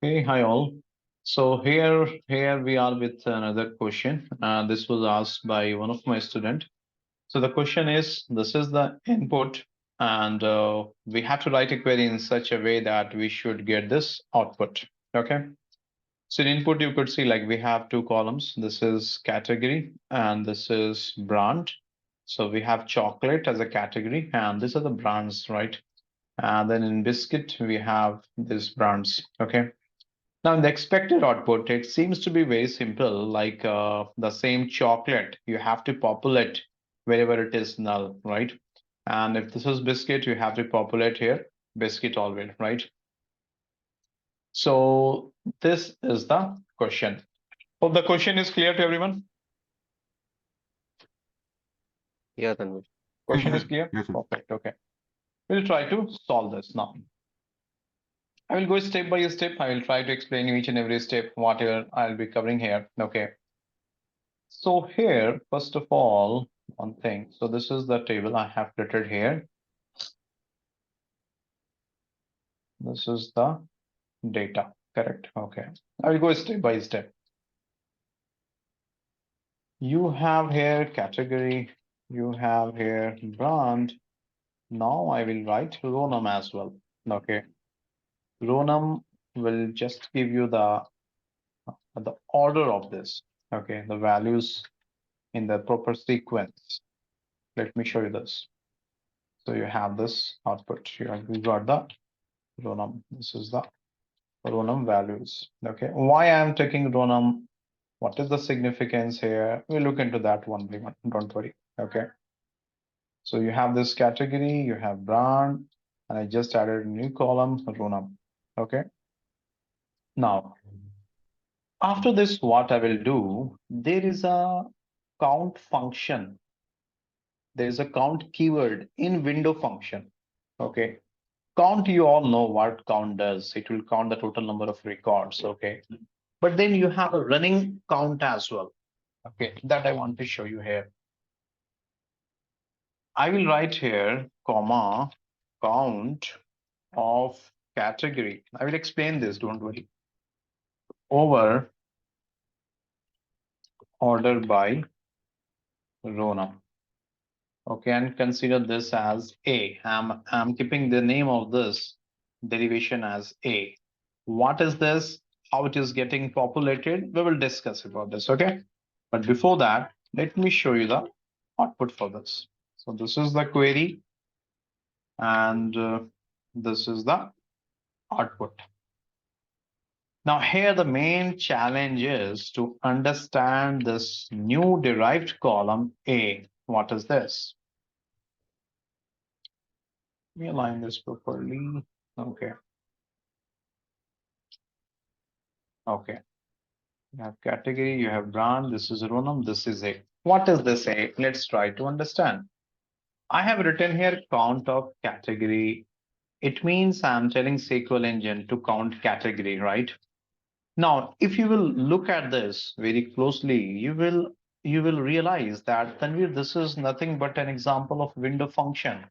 Hey, hi all. So here we are with another question. This was asked by one of my student. So the question is, this is the input, and we have to write a query in such a way that we should get this output. Okay. So in input, you could see like we have two columns. This is category, and this is brand. So we have chocolate as a category, and these are the brands, right? And then in biscuit, we have these brands. Okay. Now, in the expected output, it seems to be very simple, like the same chocolate, you have to populate wherever it is null, right? And if this is biscuit, you have to populate here, biscuit always, right? So this is the question. Hope the question is clear to everyone. Yeah, Tanvir. Question is Yes, clear? yes, sir. Perfect. Okay. We'll try to solve this now. I will go step by step. I will try to explain you each and every step, whatever I'll be covering here. Okay. So here, first of all, one thing. So this is the table I have created here. This is the data, correct? Okay. I will go step by step. You have here category, you have here brand. Now I will write row num as well. Okay. Row num will just give you the order of this. Okay, the values in the proper sequence. Let me show you this. So you have this output. You got the row num. This is the row num values. Okay, why I'm taking row num? What is the significance here? We'll look into that one by one. Don't worry. Okay. So you have this category, you have brand, and I just added a new column, row num. Okay. Now, after this, what I will do, there is a count function. There is a count keyword in window function. Okay. Count, you all know what count does. It will count the total number of records. Okay. But then you have a running count as well. Okay, that I want to show you here. I will write here, comma, count of category. I will explain this, don't worry. Over order by row num. Okay, and consider this as A. I'm keeping the name of this derivation as A. What is this? How it is getting populated? We will discuss about this, okay? But before that, let me show you the output for this. So this is the query, and this is the output. Now here the main challenge is to understand this new derived column A. What is this? Let me align this properly. Okay. Okay. You have category, you have brand, this is row num, this is A. What is this A? Let's try to understand. I have written here count of category. It means I'm telling SQL engine to count category, right? Now, if you will look at this very closely, you will realize that Tanvir, this is nothing but an example of window function.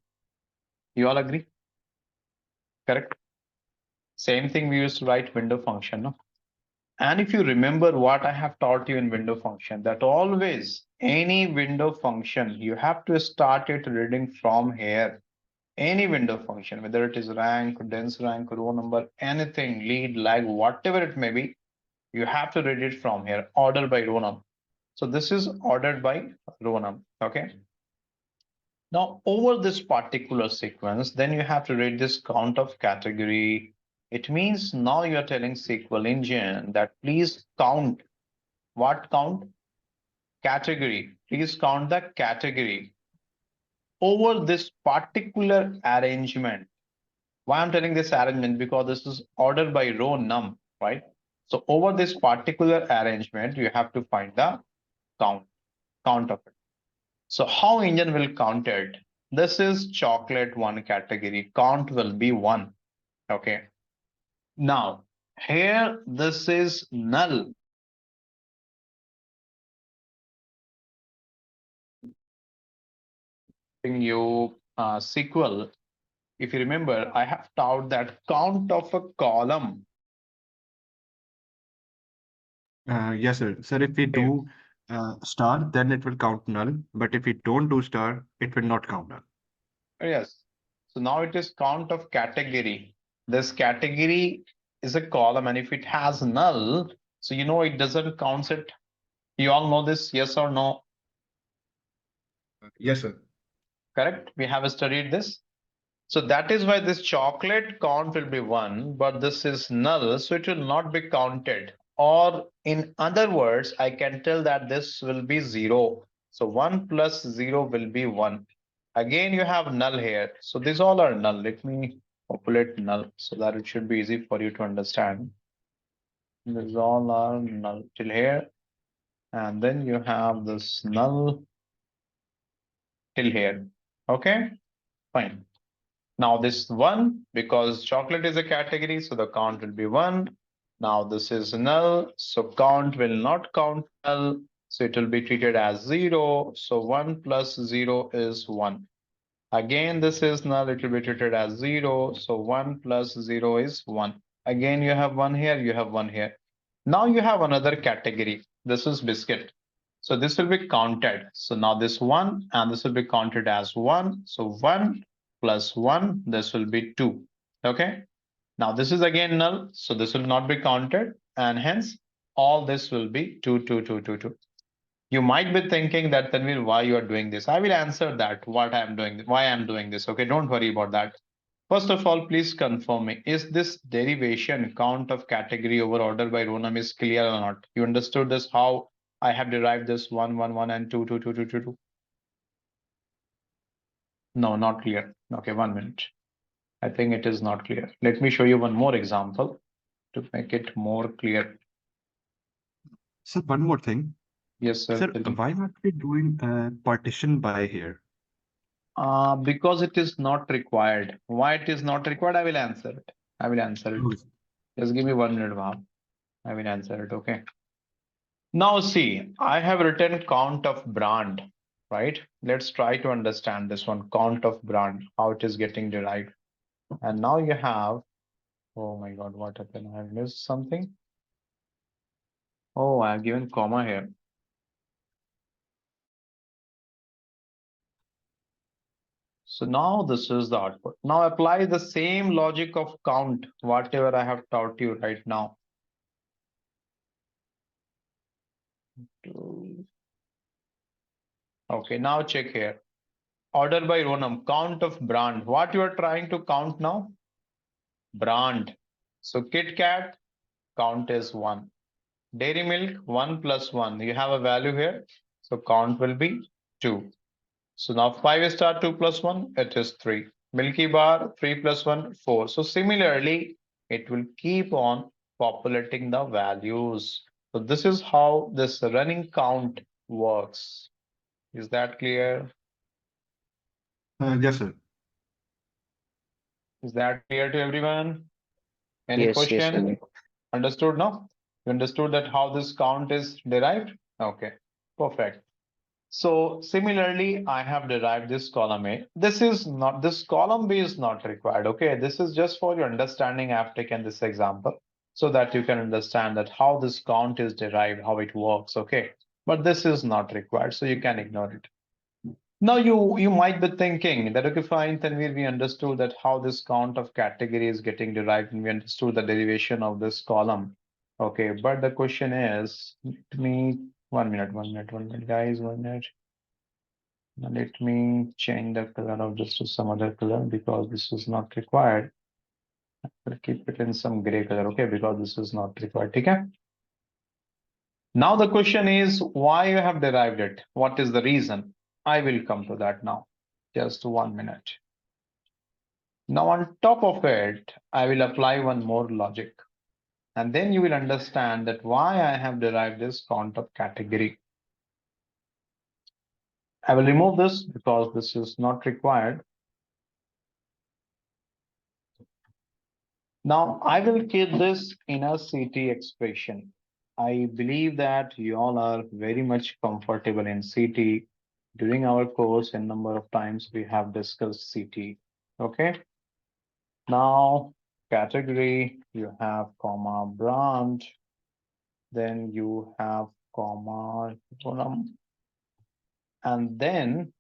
You all agree? Correct? Same thing we used to write window function, no? And if you remember what I have taught you in window function, that always any window function, you have to start it reading from here. Any window function, whether it is rank, dense rank, row number, anything, lead, lag, whatever it may be, you have to read it from here, order by row num. So this is ordered by row num. Okay. Now over this particular sequence, then you have to read this count of category. It means now you are telling SQL engine that please count. What count? Category. Please count the category over this particular arrangement. Why I'm telling this arrangement? Because this is ordered by row num, right? So over this particular arrangement, you have to find the count of it. So how engine will count it? This is chocolate one category. Count will be one. Okay. Now here this is null. In your SQL, if you remember, I have taught that count of a column Yes, sir. Sir, if we Okay. do star, then it will count null. But if we don't do star, it will not count null. Yes. So now it is count of category. This category is a column, and if it has null, so you know it doesn't count it. You all know this, yes or no? Yes, sir. Correct? We have studied this. So that is why this chocolate count will be one, but this is null, so it will not be counted. Or in other words, I can tell that this will be zero. So one plus zero will be one. Again, you have null here. So these all are null. Let me populate null so that it should be easy for you to understand. These all are null till here. And then you have this null till here. Okay, fine. Now this one, because chocolate is a category, so the count will be one. Now this is null, so count will not count null, so it will be treated as zero. So one plus zero is one. Again, this is null, it will be treated as zero. So one plus zero is one. Again, you have one here, you have one here. Now you have another category. This is biscuit. So this will be counted. So now this one and this will be counted as one. So one plus one, this will be two. Okay. Now this is again null. So this will not be counted. And hence all this will be two, two, two, two, two. You might be thinking that Tanvir, why you are doing this? I will answer that what I am doing, why I am doing this. Okay, don't worry about that. First of all, please confirm me. Is this derivation count of category over order by row number is clear or not? You understood this how I have derived this one, one, one, and two, two, two, two, two, two? No, not clear. Okay, 1 minute. I think it is not clear. Let me show you one more example to make it more clear. Sir, one more thing. Yes, sir. Sir, Tell me. why aren't we doing partition by here? Because it is not required. Why it is not required? I will answer it. I will answer it. Okay. Just give me 1 minute, Bhav. I will answer it. Okay. Now see, I have written count of brand, right? Let's try to understand this one, count of brand, how it is getting derived. And now you have, oh my God, what happened? I have missed something. Oh, I have given comma here. So now this is the output. Now apply the same logic of count, whatever I have taught you right now. Okay, now check here. Order by row number, count of brand. What you are trying to count now? Brand. So Kit Kat, count is one. Dairy milk, 1 plus 1. You have a value here. So count will be 2. So now 5 star 2 plus 1, it is 3. Milky bar, 3 plus 1, 4. So similarly, it will keep on populating the values. So this is how this running count works. Is that clear? Yes, sir. Is that clear to everyone? Any Yes, question? Tanvir. Understood now? You understood that how this count is derived? Okay, perfect. So similarly, I have derived this column A. This is not, this column B is not required. Okay, this is just for your understanding. I have taken this example so that you can understand that how this count is derived, how it works. Okay, but this is not required, so you can ignore it. Now you might be thinking that okay, fine, Tanvir, we understood that how this count of category is getting derived, and we understood the derivation of this column. Okay, but the question is, let me 1 minute, 1 minute, 1 minute, guys, 1 minute. Now let me change the color of this to some other color because this is not required. I'll keep it in some gray color, okay, because this is not required. Okay. Now the question is why you have derived it. What is the reason? I will come to that now. Just 1 minute. Now on top of it, I will apply one more logic. And then you will understand that why I have derived this count of category. I will remove this because this is not required. Now I will keep this in a CT expression. I believe that you all are very much comfortable in CT. During our course, a number of times we have discussed CT. Okay. Now category, you have comma brand. then you have comma, Ronam, and then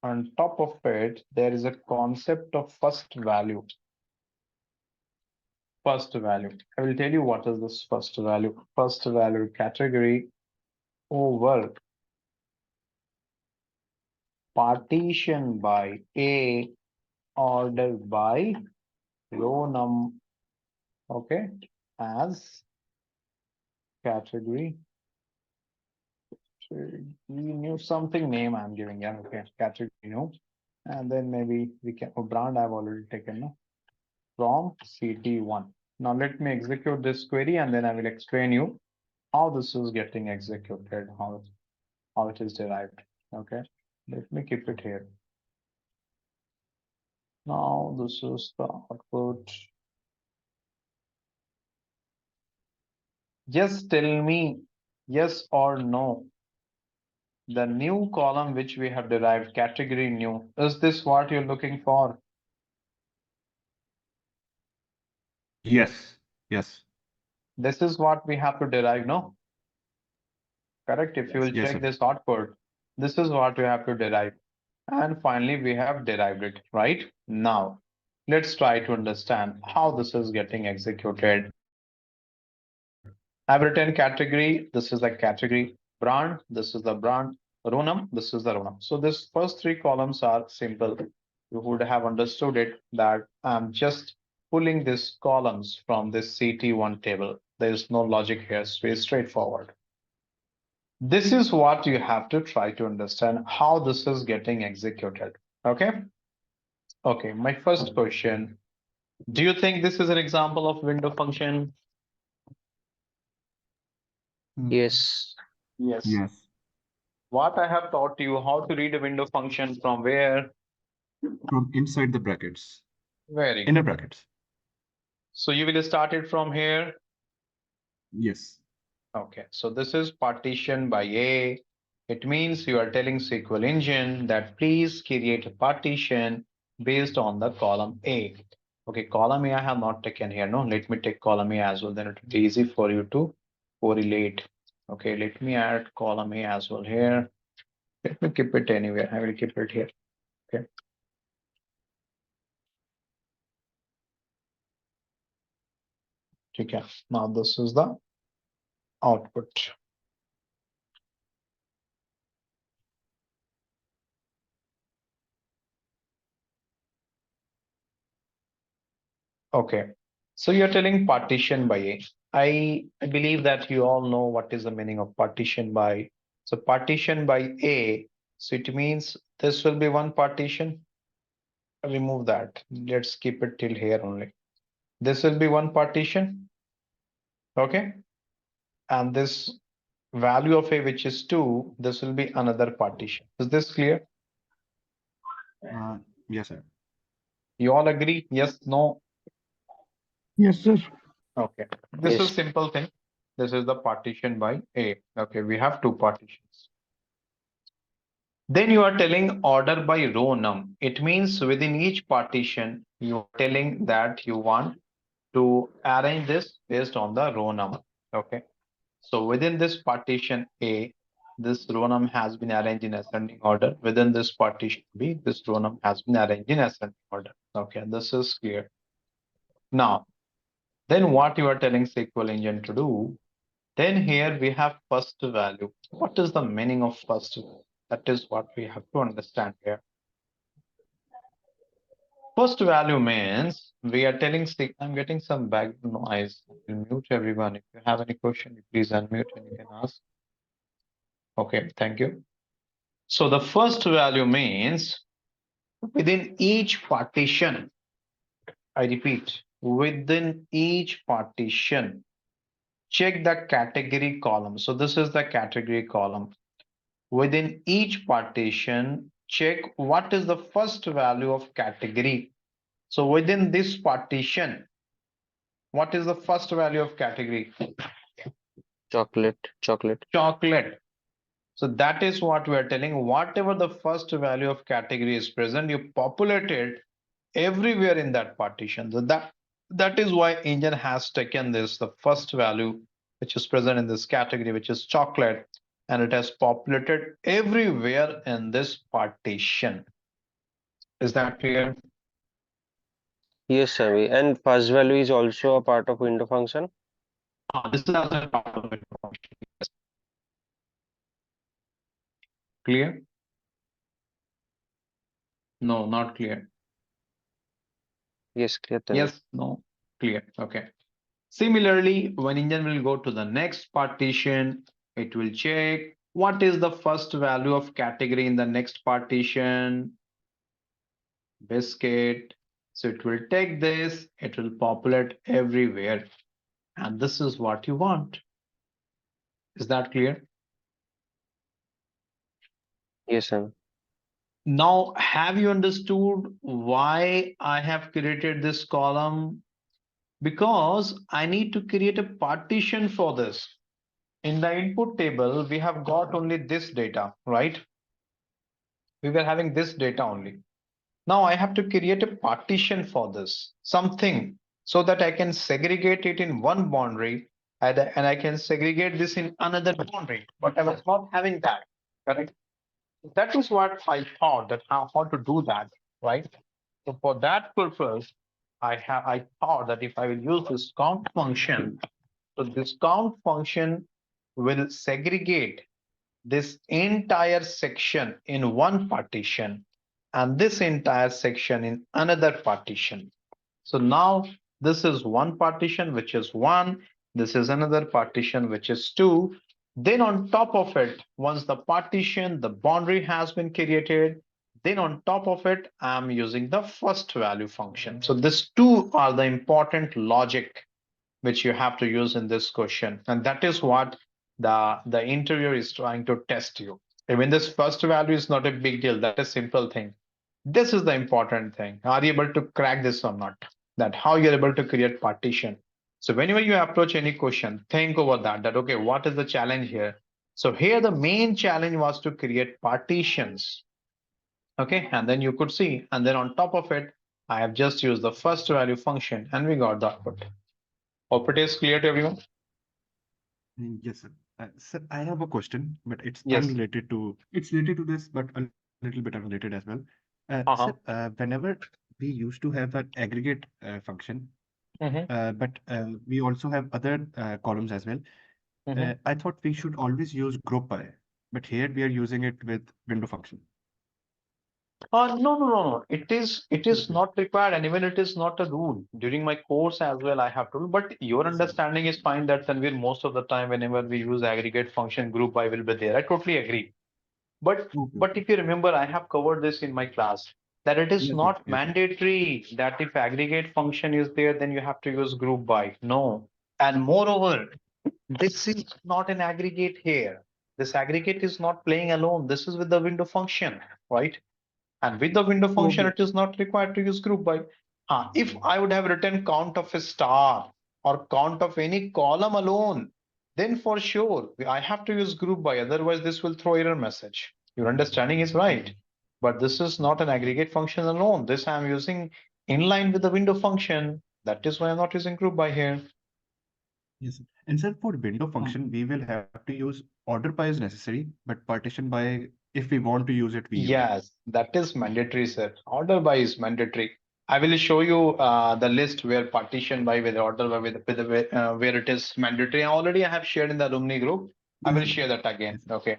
on top of it, there is a concept of first value. First value. I will tell you what is this first value. First value category over partition by A ordered by row num, okay, as category. We knew something name I'm giving, yeah, okay, category new. And then maybe we can, oh, brand I've already taken, no? From CT1. Now let me execute this query and then I will explain you how this is getting executed, how it is derived. Okay, let me keep it here. Now this is the output. Just tell me yes or no. The new column which we have derived, category new, is this what you're looking for? Yes. Yes. This is what we have to derive, no? Correct. If you will Yes, check sir. this output, this is what we have to derive. And finally, we have derived it, right? Now, let's try to understand how this is getting executed. I've written category. This is the category. Brand. This is the brand. Row num. This is the row num. So this first three columns are simple. You would have understood it that I'm just pulling these columns from this CT1 table. There is no logic here. It's very straightforward. This is what you have to try to understand how this is getting executed. Okay. Okay. My first question. Do you think this is an example of window function? Yes. Yes. Yes. What I have taught you how to read a window function from where? From inside the brackets, Very inner good. brackets. So you will start it from here. Yes. Okay, so this is partition by A. It means you are telling SQL engine that please create a partition based on the column A. Okay, column A I have not taken here. No, let me take column A as well. Then it will be easy for you to correlate. Okay, let me add column A as well here. Let me keep it anywhere. I will keep it here. Okay. Okay. Now this is the output. Okay, so you're telling partition by A. I believe that you all know what is the meaning of partition by. So partition by A, so it means this will be one partition. Remove that. Let's keep it till here only. This will be one partition. Okay, and this value of A, which is 2, this will be another partition. Is this clear? Yes, sir. You all agree? Yes, no? Yes, sir. Okay, this is Yes. simple thing. This is the partition by A. Okay, we have two partitions. Then you are telling order by row num. It means within each partition, you are telling that you want to arrange this based on the row num. Okay. So within this partition A, this row num has been arranged in ascending order. Within this partition B, this row num has been arranged in ascending order. Okay, this is clear. Now, then what you are telling SQL engine to do? Then here we have first value. What is the meaning of first value? That is what we have to understand here. First value means we are telling I'm getting some background noise. I'll mute everyone. If you have any question, please unmute and you can ask. Okay, thank you. So the first value means within each partition, I repeat, within each partition, check the category column. So this is the category column. Within each partition, check what is the first value of category. So within this partition, what is the first value of category? Chocolate. Chocolate. Chocolate. So that is what we are telling. Whatever the first value of category is present, you populate it everywhere in that partition. So that is why engine has taken this, the first value which is present in this category, which is chocolate, and it has populated everywhere in this partition. Is that clear? Yes, Ravi. And first value is also a part of window function. This is also a part of it. Clear? No, not clear. Yes, clear, Tanvir. Yes, no, clear. Okay. Similarly, when engine will go to the next partition, it will check what is the first value of category in the next partition, biscuit. So it will take this, it will populate everywhere. And this is what you want. Is that clear? Yes, Ravi. Now, have you understood why I have created this column? Because I need to create a partition for this. In the input table, we have got only this data, right? We were having this data only. Now I have to create a partition for this, something, so that I can segregate it in one boundary and I can segregate this in another boundary. But I was not having that, correct? That is what I thought that how to do that, right? So for that purpose, I thought that if I will use this count function, so this count function will segregate this entire section in one partition and this entire section in another partition. So now this is one partition, which is one. This is another partition, which is two. Then on top of it, once the partition, the boundary has been created, then on top of it, I'm using the first value function. So these two are the important logic which you have to use in this question. And that is what the interviewer is trying to test you. Even this first value is not a big deal. That is simple thing. This is the important thing. Are you able to crack this or not? That how you're able to create partition. So whenever you approach any question, think over that, okay, what is the challenge here? So here the main challenge was to create partitions. Okay, and then you could see, and then on top of it, I have just used the first value function and we got the output. Hope it is clear to everyone. Yes, sir. Sir, I have a question, but it's Yes. unrelated to, it's related to this, but a little bit unrelated as well. Sir, Uh-huh. whenever we used to have that aggregate function, Mm-hmm. but we also have other columns as well. Mm-hmm. I thought we should always use group by, but here we are using it with window function. No. It is Okay. not required, and even it is not a rule. During my course as well, I have to. But your Yes, sir. understanding is fine that Tanvir, most of the time, whenever we use aggregate function, group by will be there. I totally agree. But Okay, but okay. if you remember, I have covered this in my class that it is Yes, sir. not Yes, sir. mandatory that if aggregate function is there, then you have to use group by. No. And moreover, this is not an aggregate here. This aggregate is not playing alone. This is with the window function, right? And with the window function, Okay. it is not required to use group by. If I would have written count of a star or count of any column alone, then for sure I have to use group by. Otherwise, this will throw error message. Your understanding is right. But this is not an aggregate function alone. This I'm using in line with the window function. That is why I'm not using group by here. Yes, sir. And sir, for window Hmm. function, we will have to use order by is necessary, but partition by, if we want to use it, we use it. Yes, that is mandatory, sir. Order by is mandatory. I will show you the list where partition by with order by where it is mandatory. Already I have shared in the alumni group. I Yes, will sir. share that again. Yes, sir. Okay.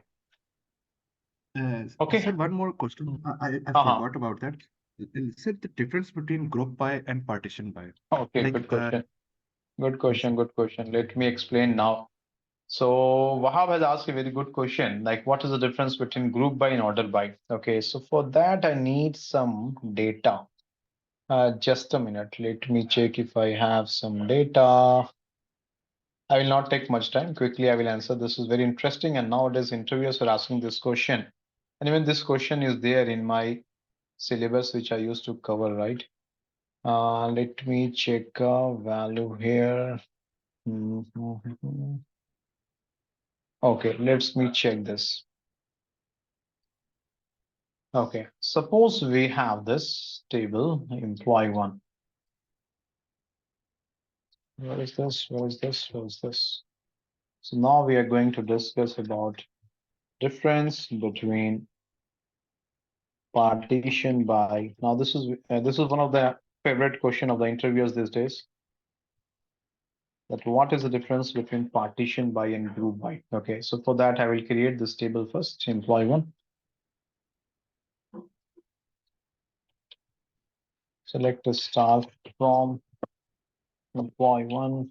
Sir, Okay. one more question. I Uh-huh. forgot about that. Sir, the difference between group by and partition by. Okay, Like, good question. Good yes, question. sir. Good question. Let me explain now. So Wahab has asked a very good question. Like, what is the difference between group by and order by? Okay, so for that I need some data. Just a minute. Let me check if I have some data. I will not take much time. Quickly, I will answer. This is very interesting. And nowadays, interviewers are asking this question. And even this question is there in my syllabus, which I used to cover, right? Let me check a value here. Mhm. Okay, let's me check this. Okay, suppose we have this table, employee one. Where is this? Where is this? Where is this? So now we are going to discuss about difference between partition by. Now this is one of the favorite question of the interviewers these days. That what is the difference between partition by and group by? Okay, so for that I will create this table first. Employee one. Select a star from employee one.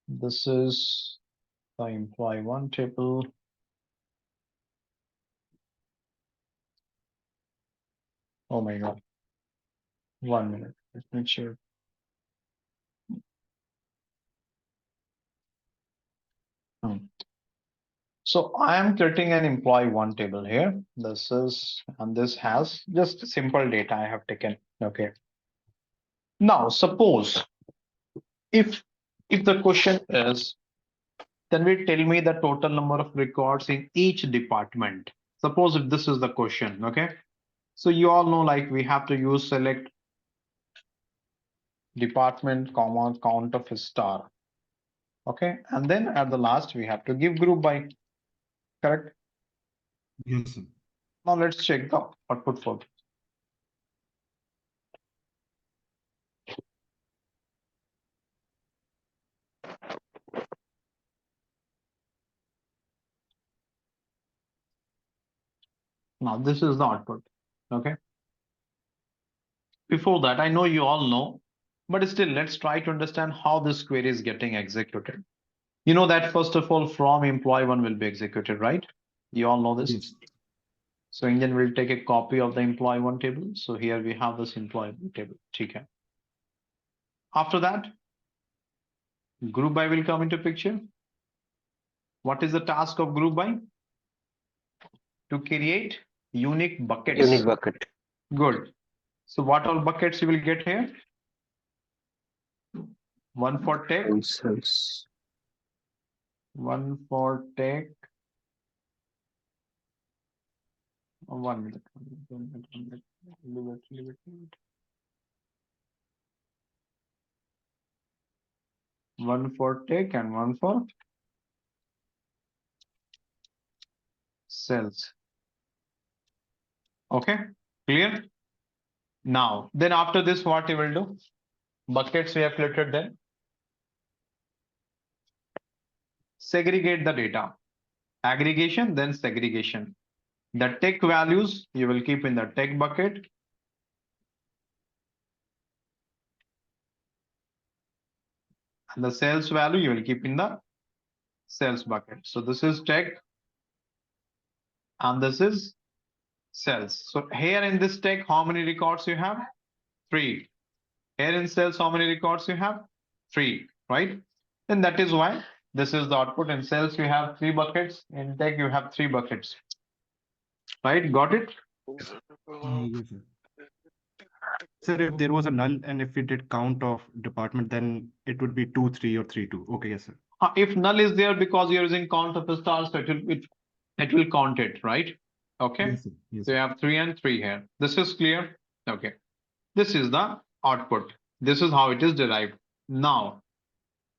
This is the employee one table. Oh my God. 1 minute. Let me check. So I am creating an employee one table here. This is, and this has just simple data I have taken. Okay. Now suppose if the question is, then we tell me the total number of records in each department. Suppose if this is the question. Okay. So you all know, like we have to use select department comma count of a star. Okay. And then at the last we have to give group by. Correct. Yes, sir. Now let's check the output for this. Now this is the output. Okay. Before that, I know you all know, but still let's try to understand how this query is getting executed. You know that first of all, from employee one will be executed, right? You all know this. Yes. So Engine will take a copy of the employee one table. So here we have this employee one table. Okay. After that, group by will come into picture. What is the task of group by? To create unique buckets. Unique bucket. Good. So what all buckets you will get here? One for tech, Cells. one for tech. 1 minute. Leave it. One for tech and one for cells. Okay, clear? Now, then after this, what you will do? Buckets we have created then. Segregate the data. Aggregation, then segregation. The tech values you will keep in the tech bucket. And the sales value you will keep in the sales bucket. So this is tech and this is sales. So here in this tech, how many records you have? 3. Here in sales, how many records you have? 3, right? Then that is why this is the output. In sales, you have 3 buckets. In tech, you have 3 buckets. Right? Got it? Yes, sir. Sir, if there was a null and if we did count of department, then it would be 2, 3 or 3, 2. Okay, yes, sir. If null is there because you're using count of the stars, so it will count it, right? Okay. Yes, sir. Yes, So you sir. have 3 and 3 here. This is clear. Okay. This is the output. This is how it is derived. Now,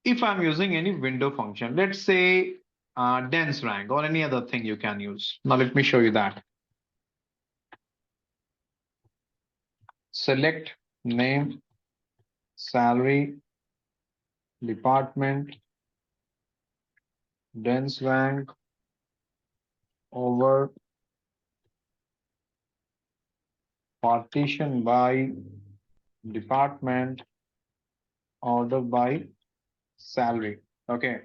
if I'm using any window function, let's say dense rank or any other thing you can use. Now let me show you that. Select name, salary, department, dense rank over partition by department, order by salary. Okay.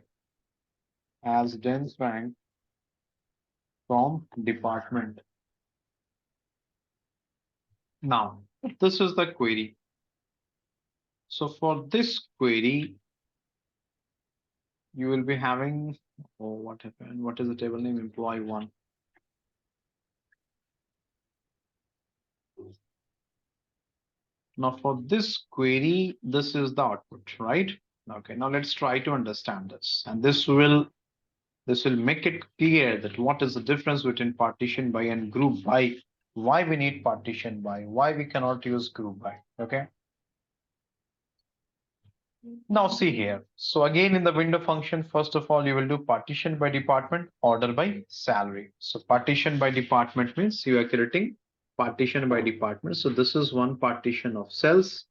As dense rank from department. Now, this is the query. So for this query, you will be having, oh, what happened? What is the table name? Employee one. Now for this query, this is the output, right? Okay, now let's try to understand this. And this will make it clear that what is the difference between partition by and group by, why we need partition by, why we cannot use group by. Okay. Now see here. So again, in the window function, first of all, you will do partition by department, order by salary. So partition by department means you are creating partition by department. So this is one partition of cells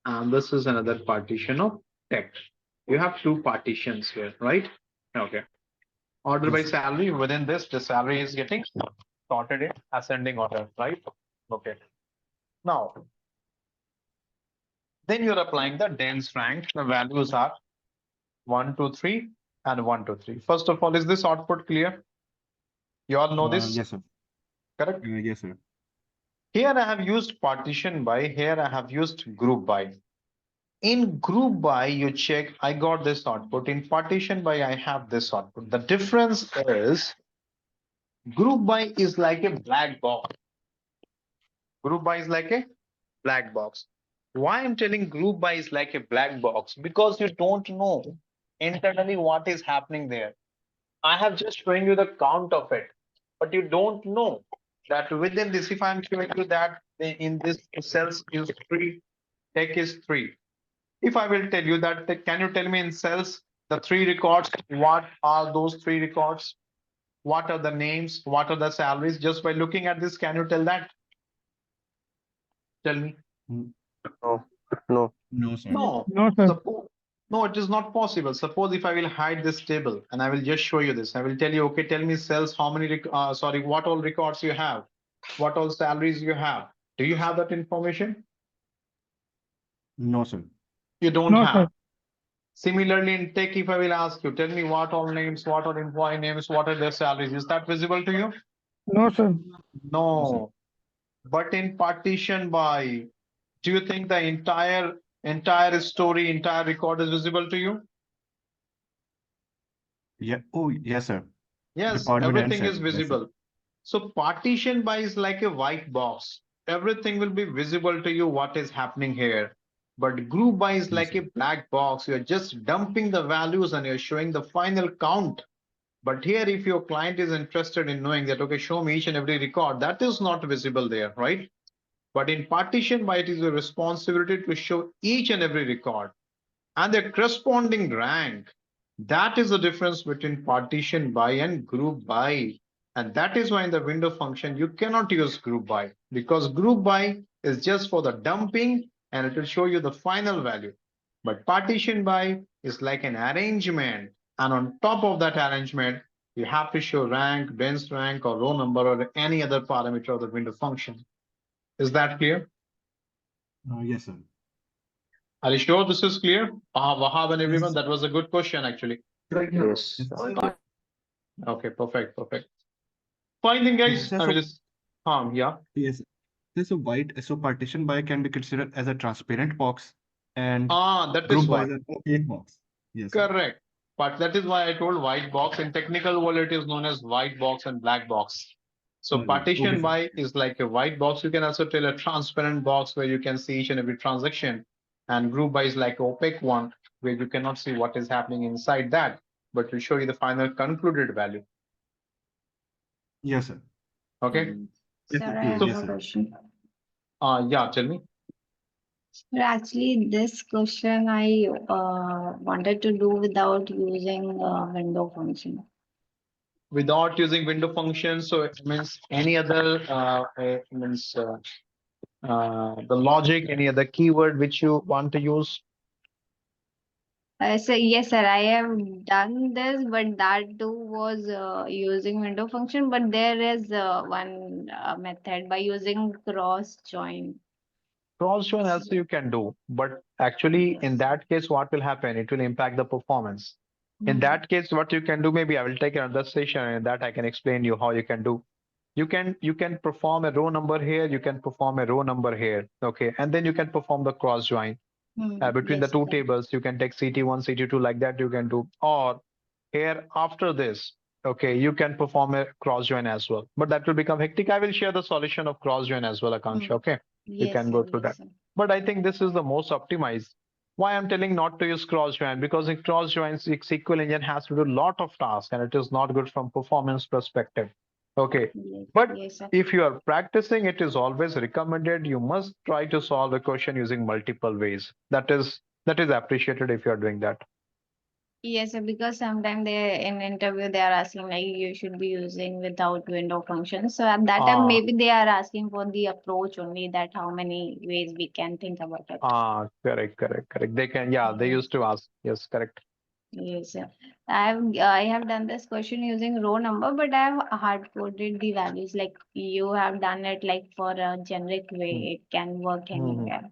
and this is another partition of text. You have two partitions here, right? Okay. Order by Yes, sir. salary. Within this, the salary is getting sorted in ascending order, right? Okay. Now, then you're applying the dense rank. The values are 1, 2, 3, and 1, 2, 3. First of all, is this output clear? You all know this, Yes, sir. correct? Yes, sir. Here I have used partition by, here I have used group by. In group by, you check, I got this output. In partition by, I have this output. The difference is group by is like a black box. Group by is like a black box. Why I'm telling group by is like a black box? Because you don't know internally what is happening there. I have just shown you the count of it, but you don't know that within this, if I'm showing you that in this cells is 3, tech is 3. If I will tell you that, can you tell me in cells, the 3 records, what are those 3 records? What are the names? What are the salaries? Just by looking at this, can you tell that? Tell me. No, no. No, sir. No. No, sir. No, it is not possible. Suppose if I will hide this table and I will just show you this, I will tell you, okay, tell me cells, how many, what all records you have, what all salaries you have. Do you have that information? No, sir. You don't No, have. sir. Similarly, in tech, if I will ask you, tell me what all names, what are employee names, what are their salaries, is that visible to you? No, sir. No. But in partition by, do you think the entire story, entire record is visible to you? Yeah. Oh, yes, sir. Yes, Department and everything is salary. Yes, sir. visible. So partition by is like a white box. Everything will be visible to you what is happening here. But group by is Yes, like sir. a black box. You're just dumping the values and you're showing the final count. But here, if your client is interested in knowing that, okay, show me each and every record, that is not visible there, right? But in partition by, it is your responsibility to show each and every record and their corresponding rank. That is the difference between partition by and group by. And that is why in the window function, you cannot use group by because group by is just for the dumping and it will show you the final value. But partition by is like an arrangement. And on top of that arrangement, you have to show rank, bench rank, or row number, or any other parameter of the window function. Is that clear? Yes, sir. Are you sure this is clear? Wahab and everyone, Yes. that was a good question actually. Yes. Okay, perfect, perfect. Fine then, guys. Sir, I so, will just, yeah, yes. So partition by can be considered as a transparent box and that is group by what. is an opaque box. Yes, sir. Correct. But that is why I told white box. In technical world, it is known as white box and black box. So Okay, partition sir. by is like a white box. You can also tell a transparent box where you can see each and every transaction. And group by is like opaque one where you cannot see what is happening inside that, but will show you the final concluded value. Yes, sir. Okay. Yes, Sir, sir. I have Yes, a sir. question. Yeah, tell me. Sir, actually, this question I wanted to do without using window function. Without using window function, so it means any other the logic, any other keyword which you want to use. So yes, sir, I have done this, but that too was using window function. But there is one method by using cross join. Cross join also you can do, but actually in that case, what will happen? It will impact the performance. In that case, what you can do, maybe I will take another session and that I can explain you how you can do. You can perform a row number here, you can perform a row number here, okay, and then you can perform the cross join between the Yes, two sir. tables. You can take CT1, CT2 like that. You can do, or here after this, okay, you can perform a cross join as well, but that will become hectic. I will share the solution of cross join as well, Akansha. Okay, you Yes, can sir. go through that. Yes, sir. But I think this is the most optimized. Why I'm telling not to use cross join? Because in cross joins, SQL engine has to do a lot of tasks and it is not good from performance perspective. Okay. Yes, But yes, sir. if you are practicing, it is always recommended. You must try to solve a question using multiple ways. That is That is appreciated if you are doing that. Yes, sir, because sometimes they in interview they are asking like you should be using without window function. So at that time Ah. maybe they are asking for the approach only, that how many ways we can think about it. Correct. They can, yeah, they used to ask. Yes, correct. Yes, sir. I have done this question using row number, but I have hard coded the values. Like you have done it like for a generic way, it can work anywhere.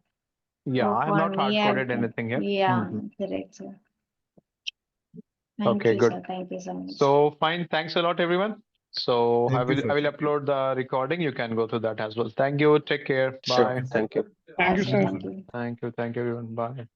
Yeah, So I have for not hard me, coded anything here. yeah, correct, sir. Thank Okay, you, good. sir. Thank you so much. So fine. Thanks a lot, everyone. So Thank you, I sir. will upload the recording. You can go through that as well. Thank you. Take care. Sure. Bye. Thank you. Thank you, Sir, sir. thank you. Thank you, everyone. Bye.